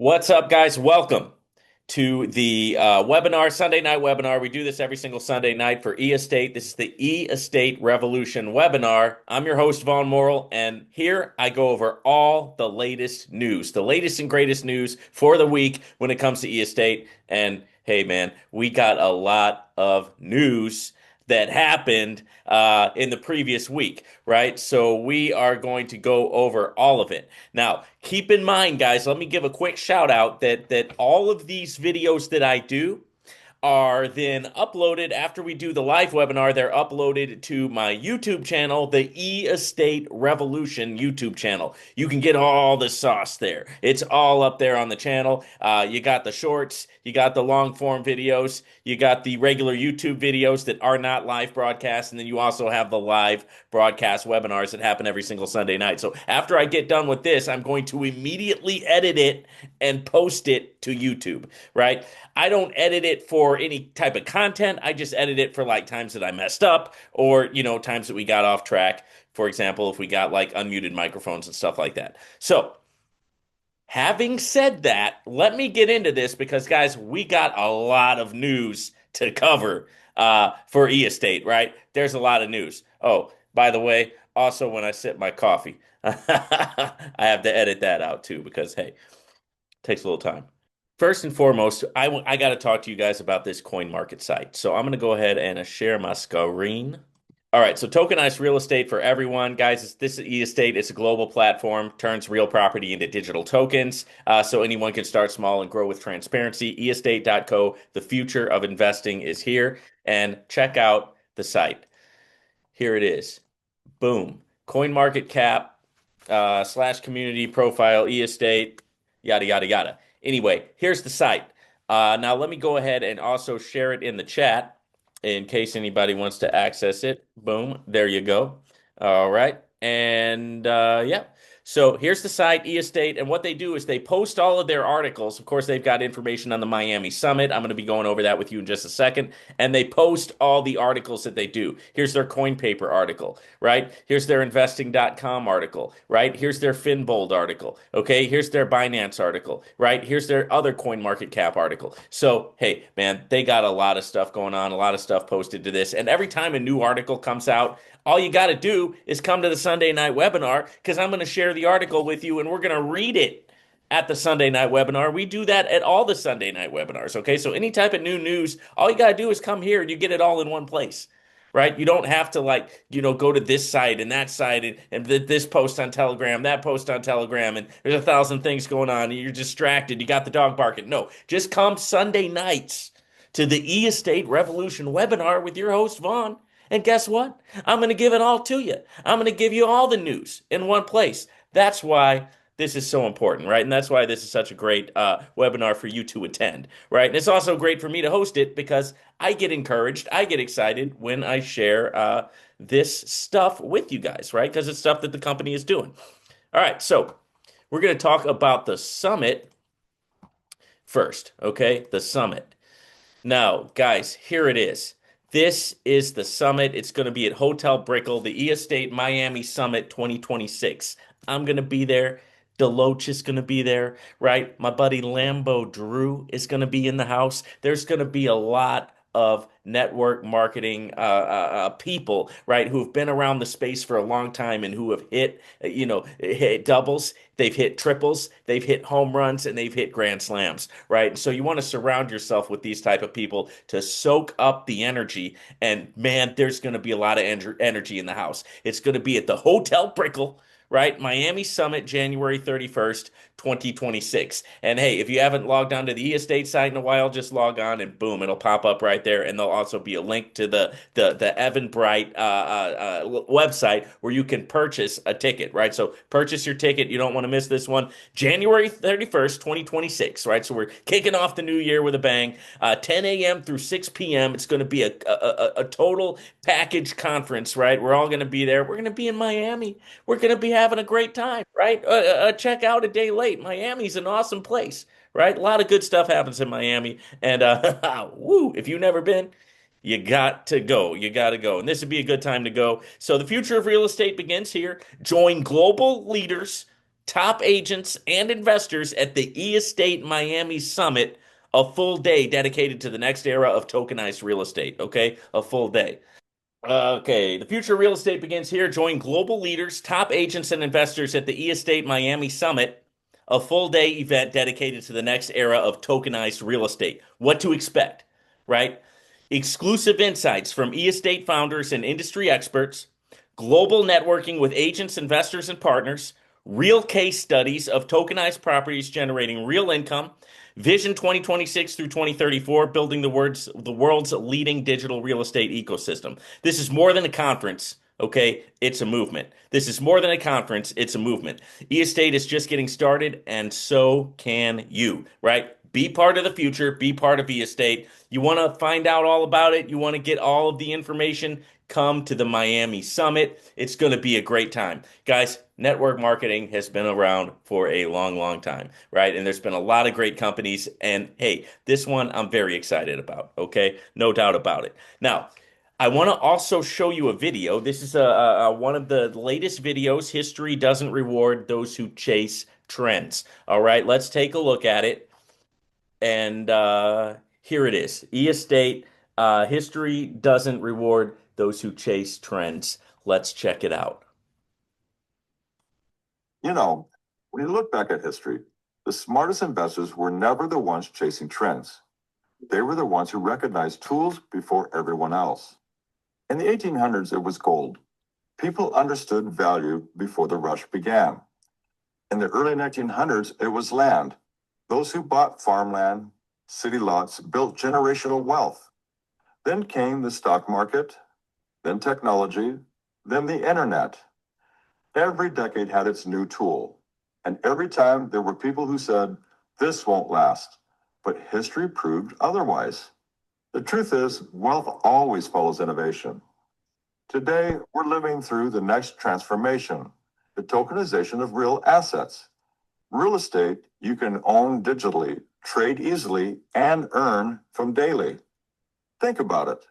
What's up, guys? Welcome to the webinar, Sunday night webinar. We do this every single Sunday night for eEstate. This is the eEstate Revolution webinar. I'm your host, Vaughn Morrill, and here I go over all the latest news, the latest and greatest news for the week when it comes to eEstate. And hey, man, we got a lot of news that happened in the previous week, right? So we are going to go over all of it. Now, keep in mind, guys, let me give a quick shout out that all of these videos that I do are then uploaded after we do the live webinar. They're uploaded to my YouTube channel, the eEstate Revolution YouTube channel. You can get all the sauce there. It's all up there on the channel. You got the shorts, you got the long form videos, you got the regular YouTube videos that are not live broadcasts, and then you also have the live broadcast webinars that happen every single Sunday night. So after I get done with this, I'm going to immediately edit it and post it to YouTube, right? I don't edit it for any type of content. I just edit it for like times that I messed up or, times that we got off track. For example, if we got like unmuted microphones and stuff like that. So, having said that, let me get into this because, guys, we got a lot of news to cover for eEstate, right? There's a lot of news. Oh, by the way, also when I sip my coffee, I have to edit that out too because, hey, it takes a little time. First and foremost, I got to talk to you guys about this coin market site. So I'm going to go ahead and share my screen. All right, so tokenized real estate for everyone. Guys, this is eEstate. It's a global platform, turns real property into digital tokens. So anyone can start small and grow with transparency. eEstate.co, the future of investing is here. And check out the site. Here it is. Boom. Coin market cap slash community profile, eEstate, yada, yada, yada. Anyway, here's the site. Now, let me go ahead and also share it in the chat in case anybody wants to access it. Boom, there you go. All right. And yeah, so here's the site, eEstate. And what they do is they post all of their articles. Of course, they've got information on the Miami Summit. I'm going to be going over that with you in just a second. And they post all the articles that they do. Here's their coin paper article, right? Here's their investing.com article, right? Here's their Finbold article. Okay. Here's their Binance article, right? Here's their other coin market cap article. So, hey, man, they got a lot of stuff going on, a lot of stuff posted to this. And every time a new article comes out, all you got to do is come to the Sunday night webinar because I'm going to share the article with you and we're going to read it at the Sunday night webinar. We do that at all the Sunday night webinars. Okay. So any type of new news, all you got to do is come here and you get it all in one place. Right? You don't have to go to this site and that site and this post on Telegram, that post on Telegram, and there's 1,000 things going on and you're distracted. You got the dog barking. No, just come Sunday nights to the eEstate Revolution webinar with your host, Vaughn. And guess what? I'm going to give it all to you. I'm going to give you all the news in one place. That's why this is so important, right? And that's why this is such a great webinar for you to attend, right? And it's also great for me to host it because I get encouraged, I get excited when I share this stuff with you guys, right? Because it's stuff that the company is doing. All right, so we're going to talk about the summit first, okay? The summit. Now, guys, here it is. This is the summit. It's going to be at Hotel Brickell, the eEstate Miami Summit 2026. I'm going to be there. Deloach is going to be there, right? My buddy Lambo Drew is going to be in the house. There's going to be a lot of network marketing people, right, who have been around the space for a long time and who have hit doubles, they've hit triples, they've hit home runs, and they've hit grand slams, right? So you want to surround yourself with these type of people to soak up the energy. And man, there's going to be a lot of energy in the house. It's going to be at the Hotel Brickell, right? Miami Summit, January 31st, 2026. And hey, if you haven't logged on to the eEstate site in a while, just log on and boom, it'll pop up right there. And there'll also be a link to the Eventbrite website where you can purchase a ticket, right? So purchase your ticket. You don't want to miss this one. January 31st, 2026, right? So we're kicking off the new year with a bang. 10 a.m. through 6 p.m. It's going to be a total package conference, right? We're all going to be there. We're going to be in Miami. We're going to be having a great time, right? Check out a day late. Miami's an awesome place, right? A lot of good stuff happens in Miami. And woo, if you've never been, you got to go. You got to go. And this would be a good time to go. So the future of real estate begins here. Join global leaders top agents and investors at the eState Miami Summit, a full day dedicated to the next era of tokenized real estate. Okay, a full day. Okay, the future of real estate begins here. Join global leaders, top agents, and investors at the eState Miami Summit, a full day event dedicated to the next era of tokenized real estate. What to expect, right? Exclusive insights from eState founders and industry experts, global networking with agents, investors, and partners, real case studies of tokenized properties generating real income, Vision 2026 through 2034, building the world's leading digital real estate ecosystem. This is more than a conference, okay? It's a movement. This is more than a conference, it's a movement. eState is just getting started, and so can you, right? Be part of the future, be part of eState. You want to find out all about it, you want to get all of the information, come to the Miami Summit. It's going to be a great time. Guys, network marketing has been around for a long, long time, right? And there's been a lot of great companies. And hey, this one I'm very excited about, okay? No doubt about it. Now, I want to also show you a video. This is one of the latest videos. History doesn't reward those who chase trends. All right, let's take a look at it. And here it is. eState, history doesn't reward those who chase trends. Let's check it out. You know, when you look back at history, the smartest investors were never the ones chasing trends. They were the ones who recognized tools before everyone else. In the 1800s, it was gold. People understood value before the rush began. In the early 1900s, it was land. Those who bought farmland, city lots, built generational wealth. Then came the stock market, then technology, then the internet. Every decade had its new tool. And every time there were people who said, this won't last. But history proved otherwise. The truth is, wealth always follows innovation. Today, we're living through the next transformation, the tokenization of real assets. Real estate you can own digitally, trade easily, and earn from daily. Think about it.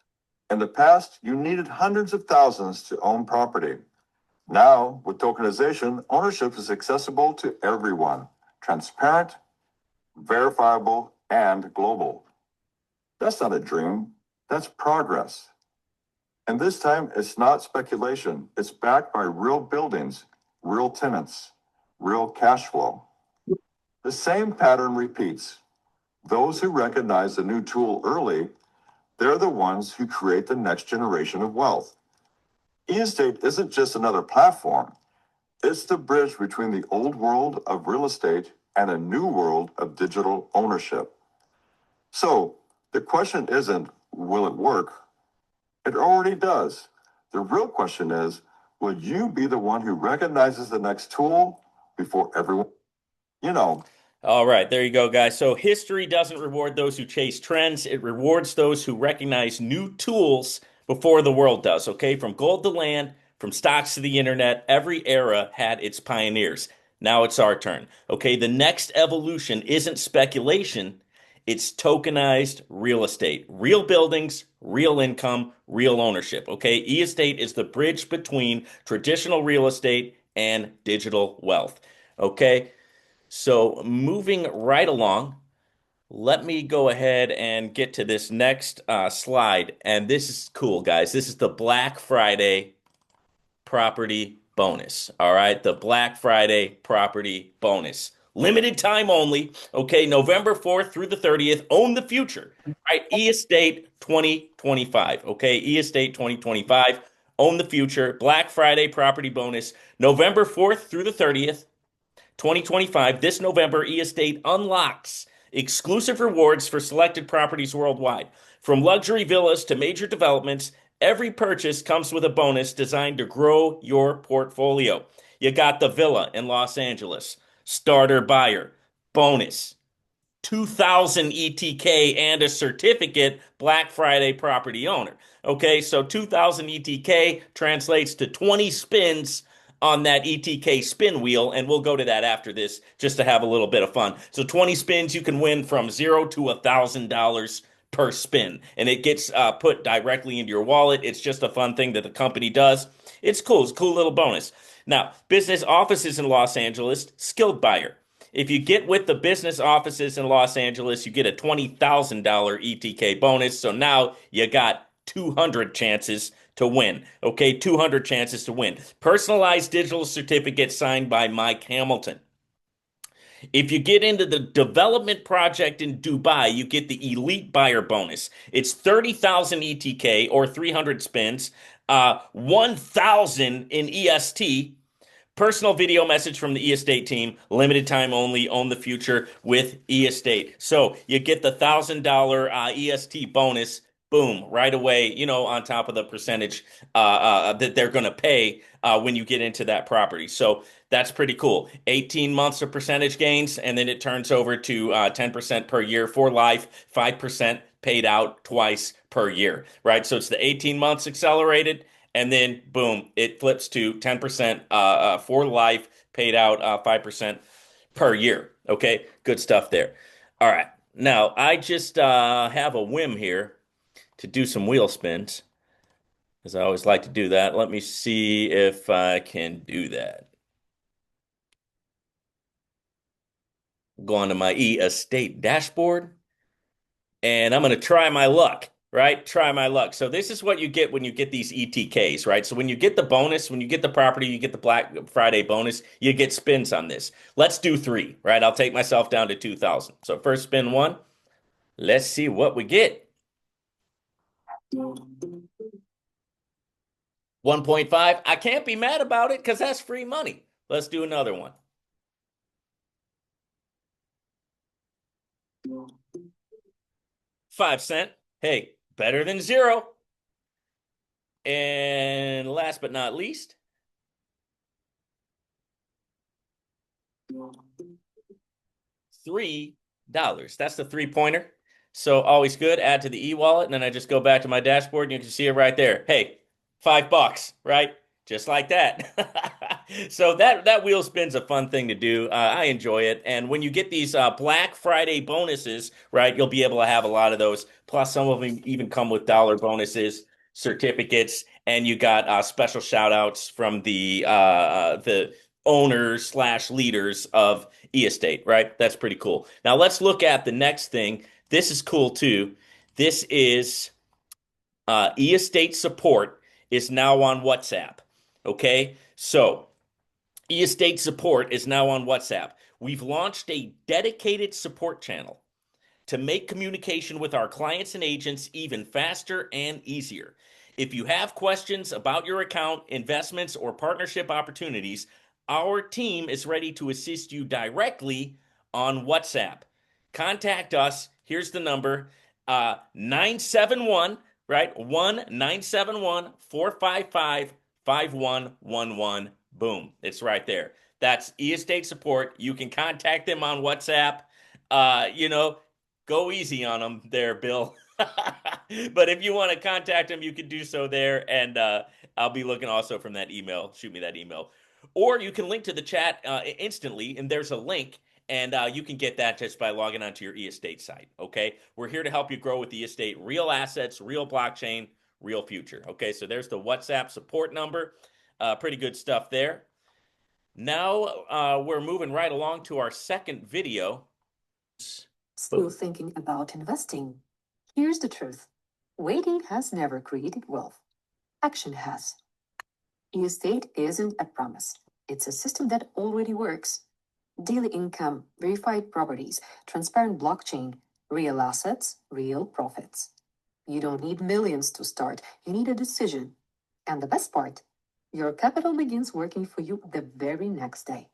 In the past, you needed hundreds of thousands to own property. Now, with tokenization, ownership is accessible to everyone, transparent, verifiable, and global. That's not a dream, that's progress. And this time, it's not speculation. It's backed by real buildings, real tenants, real cash flow. The same pattern repeats. Those who recognize the new tool early, they're the ones who create the next generation of wealth. eState isn't just another platform. It's the bridge between the old world of real estate and a new world of digital ownership. So the question isn't, will it work? It already does. The real question is, will you be the one who recognizes the next tool before everyone, you know? All right, there you go, guys. So history doesn't reward those who chase trends. It rewards those who recognize new tools before the world does, okay? From gold to land, from stocks to the internet, every era had its pioneers. Now it's our turn, okay? The next evolution isn't speculation, it's tokenized real estate. Real buildings, real income, real ownership, okay? eState is the bridge between traditional real estate and digital wealth, okay? So moving right along, let me go ahead and get to this next slide. And this is cool, guys. This is the Black Friday property bonus. All right, the Black Friday property bonus. Limited time only. Okay, November 4th through the 30th. Own the future. Right, eState 2025. Okay, eState 2025. Own the future. Black Friday property bonus. November 4th through the 30th. 2025, this November, eState unlocks exclusive rewards for selected properties worldwide. From luxury villas to major developments, every purchase comes with a bonus designed to grow your portfolio. You got the villa in Los Angeles, starter buyer, bonus, 2,000 ETK and a certificate Black Friday property owner. Okay, so 2,000 ETK translates to 20 spins on that ETK spin wheel, and we'll go to that after this just to have a little bit of fun. So 20 spins, you can win from $0 to $1,000 per spin, and it gets put directly into your wallet. It's just a fun thing that the company does. It's cool. It's a cool little bonus. Now, business offices in Los Angeles, skilled buyer. If you get with the business offices in Los Angeles, you get a $20,000 ETK bonus. So now you got 200 chances to win. Okay, 200 chances to win. Personalized digital certificate signed by Mike Hamilton. If you get into the development project in Dubai, you get the elite buyer bonus. It's 30,000 ETK or 300 spins, 1,000 in EST. Personal video message from the eEstate team, limited time only, own the future with eEstate. So you get the $1,000 EST bonus, boom, right away, on top of the percentage that they're going to pay when you get into that property. So that's pretty cool. 18 months of percentage gains, and then it turns over to 10% per year for life, 5% paid out twice per year, right? So it's the 18 months accelerated. And then, boom, it flips to 10% for life, paid out 5% per year. Okay, good stuff there. All right. Now, I just have a whim here to do some wheel spins, as I always like to do that. Let me see if I can do that. Go onto my eEstate dashboard, and I'm going to try my luck. Right? Try my luck. So this is what you get when you get these ETKs, right? So when you get the bonus, when you get the property, you get the Black Friday bonus, you get spins on this. Let's do 3, right? I'll take myself down to 2,000. So first spin 1. Let's see what we get. 1.5. I can't be mad about it because that's free money. Let's do another one. 5 cent. Hey, better than 0. And last but not least, $3. That's the 3-pointer. So always good. Add to the e-wallet, and then I just go back to my dashboard, and you can see it right there. Hey, $5, right? Just like that. So that wheel spin's a fun thing to do. I enjoy it. And when you get these Black Friday bonuses, right, you'll be able to have a lot of those. Plus, some of them even come with dollar bonuses, certificates, and you got special shout outs from the owners slash leaders of eEstate, right? That's pretty cool. Now let's look at the next thing. This is cool too. This is eEstate support is now on WhatsApp. Okay, so eEstate support is now on WhatsApp. We've launched a dedicated support channel to make communication with our clients and agents even faster and easier. If you have questions about your account, investments, or partnership opportunities, our team is ready to assist you directly on WhatsApp. Contact us. Here's the number 971, right? 1-971-455-5111. Boom. It's right there. That's eEstate support. You can contact them on WhatsApp. Go easy on them there, Bill. But if you want to contact them, you can do so there. And I'll be looking also from that email. Shoot me that email. Or you can link to the chat instantly, and there's a link, and you can get that just by logging onto your eEstate site. Okay, we're here to help you grow with eEstate, real assets, real blockchain, real future. Okay, so there's the WhatsApp support number. Pretty good stuff there. Now we're moving right along to our second video. Still thinking about investing? Here's the truth. Waiting has never created wealth. Action has. eEstate isn't a promise. It's a system that already works. Daily income, verified properties, transparent blockchain, real assets, real profits. You don't need millions to start. You need a decision. And the best part, your capital begins working for you the very next day.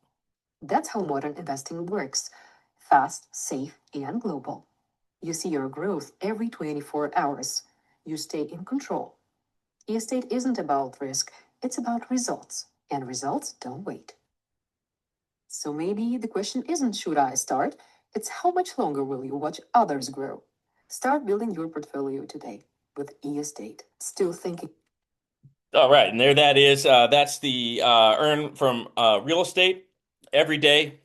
That's how modern investing works. Fast, safe, and global. You see your growth every 24 hours. You stay in control. eEstate isn't about risk. It's about results, and results don't wait. So maybe the question isn't should I start? It's how much longer will you watch others grow? Start building your portfolio today with eEstate. Still thinking? All right, and there that is. That's the earn from real estate every day.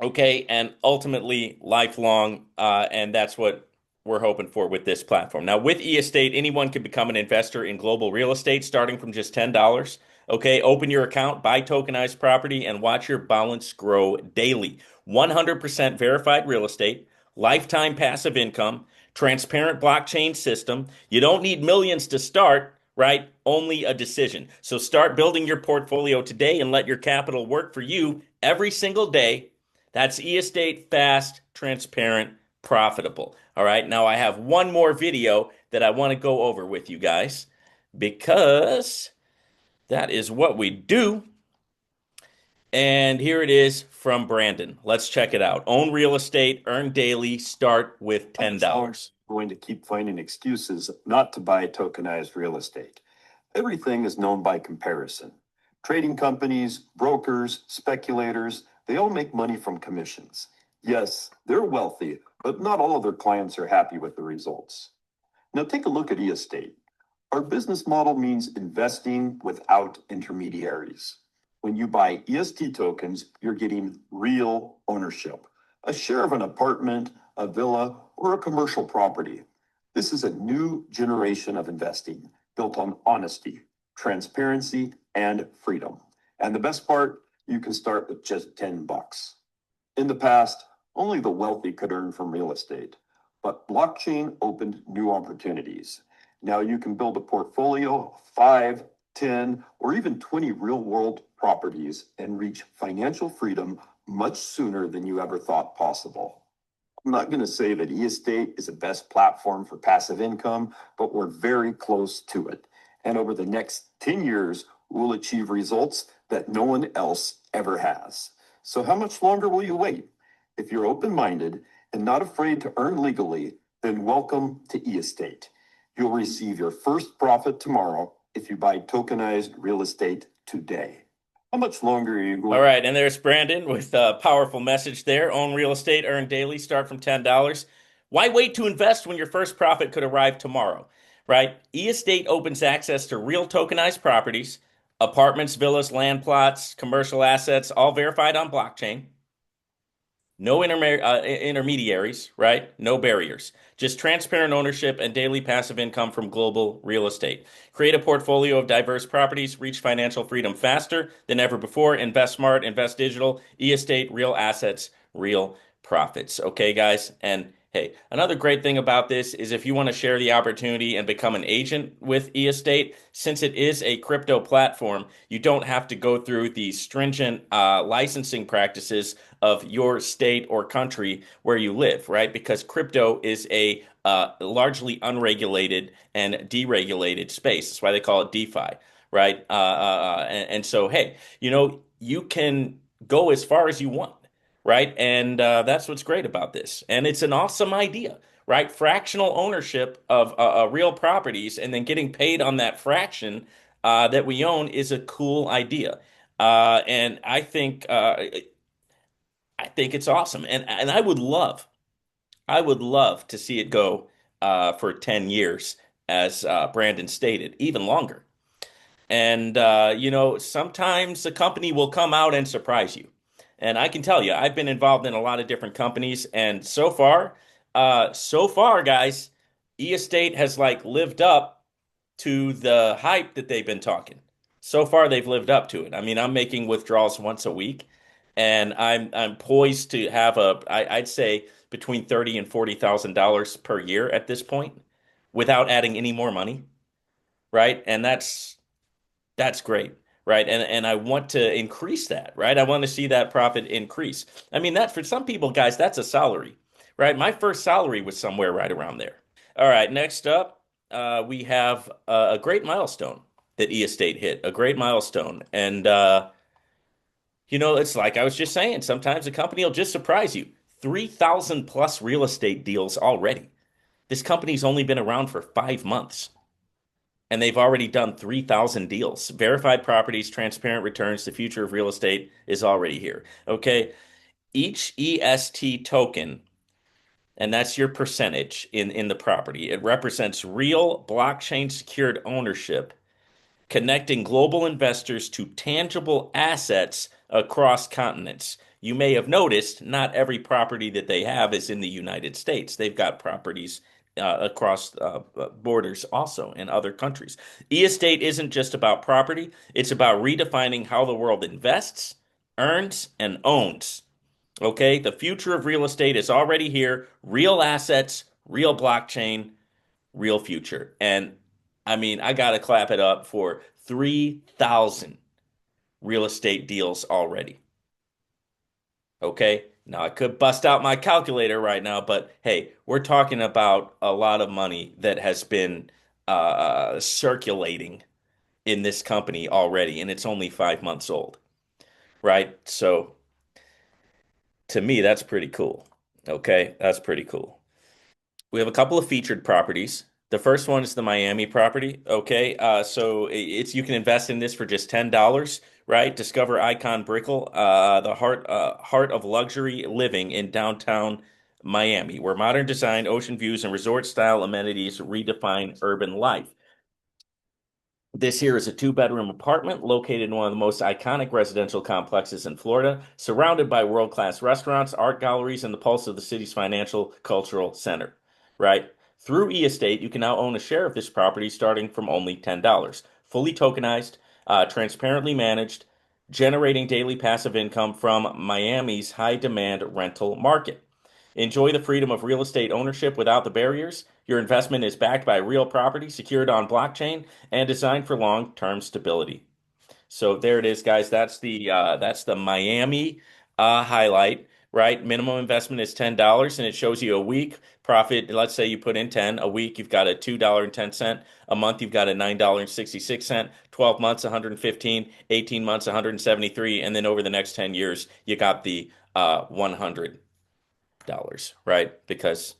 Okay, and ultimately lifelong, and that's what we're hoping for with this platform. Now, with eEstate, anyone can become an investor in global real estate starting from just $10. Okay, open your account, buy tokenized property, and watch your balance grow daily. 100% verified real estate, lifetime passive income, transparent blockchain system. You don't need millions to start, right? Only a decision. So start building your portfolio today and let your capital work for you every single day. That's eState, fast, transparent, profitable. All right, now I have one more video that I want to go over with you guys because that is what we do. And here it is from Brandon. Let's check it out. Own real estate, earn daily, start with $10. Going to keep finding excuses not to buy tokenized real estate. Everything is known by comparison. Trading companies, brokers, speculators, they all make money from commissions. Yes, they're wealthy, but not all of their clients are happy with the results. Now take a look at eState. Our business model means investing without intermediaries. When you buy EST tokens, you're getting real ownership, a share of an apartment, a villa, or a commercial property. This is a new generation of investing built on honesty, transparency, and freedom. And the best part, you can start with just $10. In the past, only the wealthy could earn from real estate, but blockchain opened new opportunities. Now you can build a portfolio of 5, 10, or even 20 real-world properties and reach financial freedom much sooner than you ever thought possible. I'm not going to say that eState is the best platform for passive income, but we're very close to it. And over the next 10 years, we'll achieve results that no one else ever has. So how much longer will you wait? If you're open-minded and not afraid to earn legally, then welcome to eState. You'll receive your first profit tomorrow if you buy tokenized real estate today. How much longer are you going? All right, and there's Brandon with a powerful message there. Own real estate, earn daily, start from $10. Why wait to invest when your first profit could arrive tomorrow, right? eState opens access to real tokenized properties, apartments, villas, land plots, commercial assets, all verified on blockchain. No intermediaries, right? No barriers. Just transparent ownership and daily passive income from global real estate. Create a portfolio of diverse properties, reach financial freedom faster than ever before. Invest smart, invest digital, eState, real assets, real profits. Okay, guys? And hey, another great thing about this is if you want to share the opportunity and become an agent with eState, since it is a crypto platform, you don't have to go through the stringent licensing practices of your state or country where you live, right? Because crypto is a largely unregulated and deregulated space. That's why they call it DeFi, right? And so, hey, you can go as far as you want, right? And that's what's great about this. And it's an awesome idea, right? Fractional ownership of real properties and then getting paid on that fraction that we own is a cool idea. And I think it's awesome, and I would love to see it go for 10 years, as Brandon stated, even longer. And sometimes a company will come out and surprise you. And I can tell you, I've been involved in a lot of different companies, and so far, guys, eState has like lived up to the hype that they've been talking. So far, they've lived up to it. I mean, I'm making withdrawals once a week, and I'm poised to have I'd say between $30,000 and $40,000 per year at this point, without adding any more money, right? And that's great, right? And I want to increase that, right? I want to see that profit increase. I mean, that for some people, guys, that's a salary, right? My first salary was somewhere right around there. All right, next up, we have a great milestone that eState hit, a great milestone. And, it's like I was just saying, sometimes a company will just surprise you. 3,000 plus real estate deals already. This company's only been around for 5 months, and they've already done 3,000 deals. Verified properties, transparent returns, the future of real estate is already here. Okay. Each EST token, and that's your percentage in the property, it represents real blockchain secured ownership, connecting global investors to tangible assets across continents. You may have noticed not every property that they have is in the United States. They've got properties across borders also in other countries. E-estate isn't just about property, it's about redefining how the world invests, earns, and owns. Okay, the future of real estate is already here. Real assets, real blockchain, real future. And I mean, I got to clap it up for 3,000 real estate deals already. Okay, now I could bust out my calculator right now, but hey, we're talking about a lot of money that has been circulating in this company already, and it's only 5 months old, right? So to me, that's pretty cool. Okay, that's pretty cool. We have a couple of featured properties. The first one is the Miami property. Okay, so it's you can invest in this for just $10, right? Discover Icon Brickell, the heart of luxury living in downtown Miami, where modern design, ocean views, and resort style amenities redefine urban life. This here is a two-bedroom apartment located in one of the most iconic residential complexes in Florida, surrounded by world-class restaurants, art galleries, and the pulse of the city's financial cultural center. Right? Through eEstate, you can now own a share of this property starting from only $10. Fully tokenized, transparently managed, generating daily passive income from Miami's high-demand rental market. Enjoy the freedom of real estate ownership without the barriers. Your investment is backed by real property, secured on blockchain, and designed for long-term stability. So there it is, guys. That's the Miami highlight, right? Minimum investment is $10, and it shows you a week profit. Let's say you put in 10 a week, you've got a $2.10. A month, you've got a $9.66. 12 months, 115. 18 months, 173. And then over the next 10 years, you got the $100, right? Because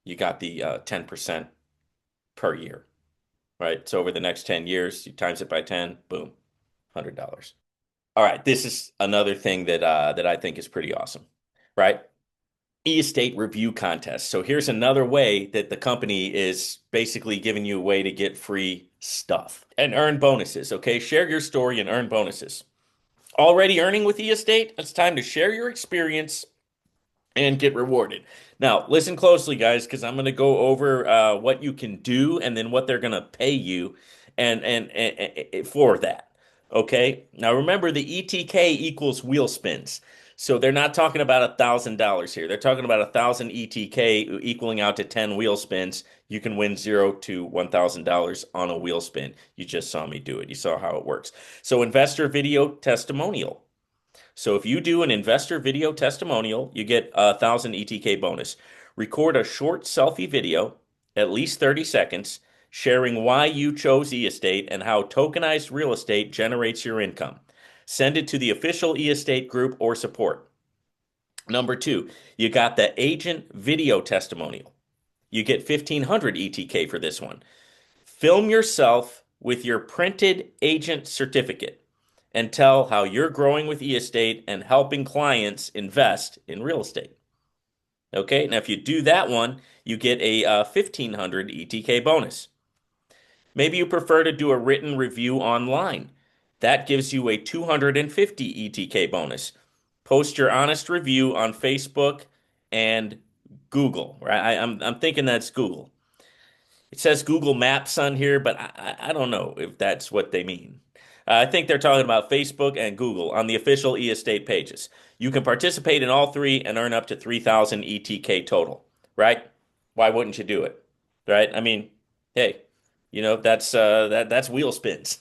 you got the 10% per year, right? So over the next 10 years, you times it by 10, boom, $100. All right, this is another thing that I think is pretty awesome, right? E-estate review contest. So here's another way that the company is basically giving you a way to get free stuff and earn bonuses. Okay, share your story and earn bonuses. Already earning with e-estate? It's time to share your experience and get rewarded. Now, listen closely, guys, because I'm going to go over what you can do and then what they're going to pay you and for that. Okay. Now, remember the ETK equals wheel spins. So they're not talking about $1,000 here. They're talking about 1,000 ETK equaling out to 10 wheel spins. You can win $0 to $1,000 on a wheel spin. You just saw me do it. You saw how it works. So investor video testimonial. So if you do an investor video testimonial, you get 1,000 ETK bonus. Record a short selfie video, at least 30 seconds, sharing why you chose eEstate and how tokenized real estate generates your income. Send it to the official eEstate group or support. Number 2, you got the agent video testimonial. You get 1,500 ETK for this one. Film yourself with your printed agent certificate and tell how you're growing with eEstate and helping clients invest in real estate. Okay, now if you do that one, you get a 1,500 ETK bonus. Maybe you prefer to do a written review online. That gives you a 250 ETK bonus. Post your honest review on Facebook and Google, right? I'm thinking that's Google. It says Google Maps on here, but I don't know if that's what they mean. I think they're talking about Facebook and Google on the official eEstate pages. You can participate in all three and earn up to 3,000 ETK total, right? Why wouldn't you do it? Right? I mean, hey, that's wheel spins.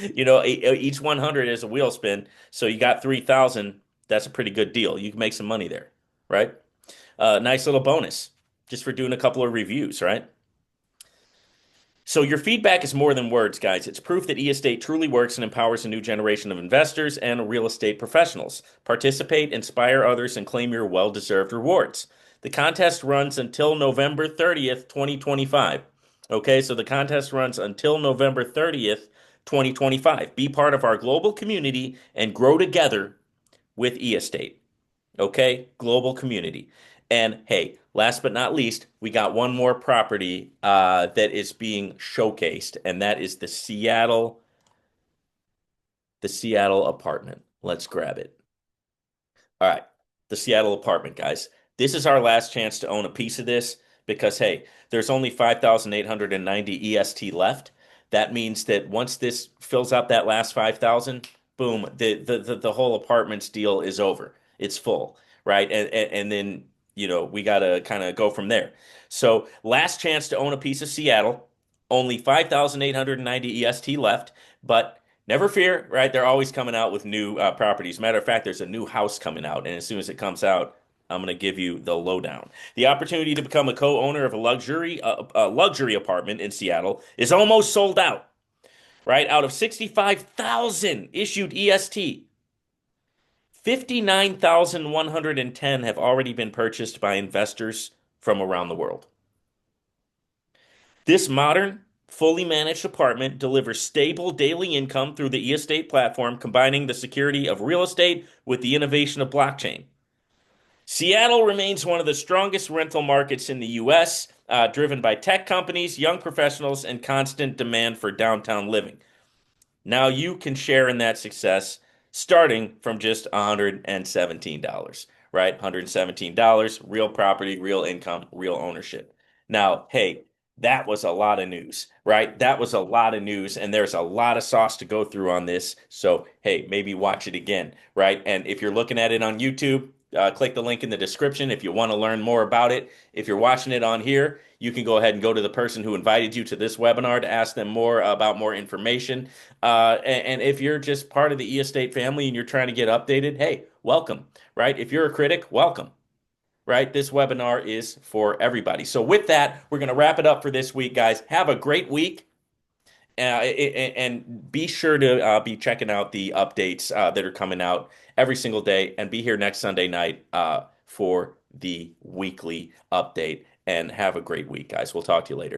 Each 100 is a wheel spin, so you got 3,000. That's a pretty good deal. You can make some money there, right? Nice little bonus just for doing a couple of reviews, right? So your feedback is more than words, guys. It's proof that eEstate truly works and empowers a new generation of investors and real estate professionals. Participate, inspire others, and claim your well-deserved rewards. The contest runs until November 30th, 2025. Okay, so the contest runs until November 30th, 2025. Be part of our global community and grow together with eEstate. Okay, global community. And hey, last but not least, we got one more property that is being showcased, and that is the Seattle apartment. Let's grab it. All right, the Seattle apartment, guys. This is our last chance to own a piece of this because, hey, there's only 5,890 EST left. That means that once this fills up that last 5,000, boom, the whole apartments deal is over. It's full, right? And then, we got to kind of go from there. So last chance to own a piece of Seattle, only 5,890 EST left, but never fear, right? They're always coming out with new properties. Matter of fact, there's a new house coming out, and as soon as it comes out, I'm going to give you the lowdown. The opportunity to become a co-owner of a luxury apartment in Seattle is almost sold out, right? Out of 65,000 issued EST, 59,110 have already been purchased by investors from around the world. This modern, fully managed apartment delivers stable daily income through the eState platform, combining the security of real estate with the innovation of blockchain. Seattle remains one of the strongest rental markets in the U.S., driven by tech companies, young professionals, and constant demand for downtown living. Now you can share in that success starting from just $117, right? $117, real property, real income, real ownership. Now, hey, that was a lot of news, right? That was a lot of news, and there's a lot of sauce to go through on this. So, hey, maybe watch it again, right? And if you're looking at it on YouTube, click the link in the description if you want to learn more about it. If you're watching it on here, you can go ahead and go to the person who invited you to this webinar to ask them more about more information. And if you're just part of the eState family and you're trying to get updated, hey, welcome, right? If you're a critic, welcome, right? This webinar is for everybody. So with that, we're going to wrap it up for this week, guys. Have a great week. And be sure to be checking out the updates that are coming out every single day, and be here next Sunday night for the weekly update. And have a great week, guys. We'll talk to you later.